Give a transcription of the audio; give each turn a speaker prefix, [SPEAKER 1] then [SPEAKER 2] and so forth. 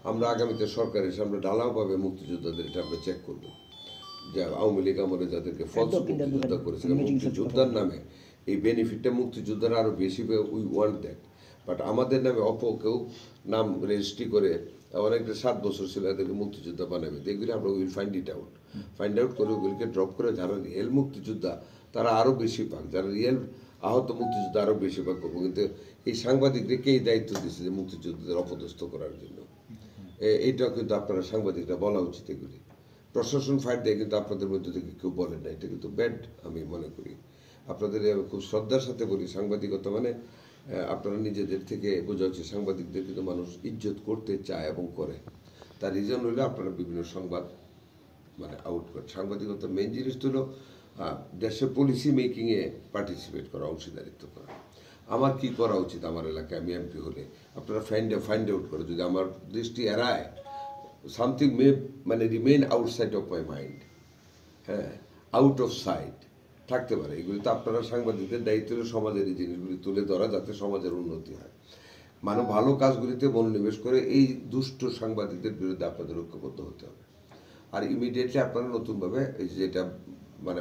[SPEAKER 1] আমরা আগামীতে সরকারের সামনে ঢালাওভাবে মুক্তিযোদ্ধাদের এটা আমরা চেক করবো, যে আওয়ামী লীগ আমলে যাদেরকে ফলস মুক্তিযোদ্ধা করেছিল, মুক্তিযোদ্ধার নামে এই বেনিফিটটা মুক্তিযোদ্ধারা আরও বেশি উই ওয়ান্ট দ্যাট। বাট আমাদের নামে কেউ নাম রেজিস্ট্রি করে অনেকটা 7 বছর ছিল এদেরকে মুক্তিযোদ্ধা বানাবে, এগুলি আমরা উইল ফাইন্ড আউট করে ওগুলিকে ড্রপ করে যারা রিয়েল মুক্তিযোদ্ধা তারা আরও বেশি পাক, যারা রিয়েল আহত মুক্তিযোদ্ধা আরও বেশি পাক করবো। কিন্তু এই সাংবাদিকদেরকে এই দায়িত্ব দিচ্ছে যে মুক্তিযোদ্ধাদের অপদস্থ করার জন্য। এইটাও কিন্তু আপনারা সাংবাদিকরা বলা উচিত। এগুলি প্রশাসন ফাইট দেয় কিন্তু আপনাদের মধ্যে থেকে কেউ বলেন না, এটা কিন্তু ব্যাড আমি মনে করি। আপনাদের খুব শ্রদ্ধার সাথে বলি, সাংবাদিকতা মানে আপনারা নিজেদের থেকে বোঝা উচিত সাংবাদিকদের কিন্তু মানুষ ইজ্জত করতে চায় এবং করে। তার রিজন হইলে আপনারা বিভিন্ন সংবাদ মানে আউট করেন। সাংবাদিকতার মেইন জিনিস হলো দেশের পলিসি মেকিংয়ে পার্টিসিপেট করা, অংশীদারিত্ব করা। আমার কি করা উচিত আমার এলাকায় আমি এমপি হলে, আপনারা ফাইন্ড আউট করে যদি আমার দৃষ্টি এড়ায় সামথিং মে মানে remain outside of my mind, হ্যাঁ, আউট অফ সাইট থাকতে পারে। এগুলি তো আপনারা সাংবাদিকদের দায়িত্ব হলো সমাজের এই জিনিসগুলি তুলে ধরা যাতে সমাজের উন্নতি হয়। মানে ভালো কাজগুলিতে মনোনিবেশ করে এই দুষ্ট সাংবাদিকদের বিরুদ্ধে আপনাদের ঐক্যবদ্ধ হতে হবে। আর ইমিডিয়েটলি আপনারা নতুনভাবে এই যেটা মানে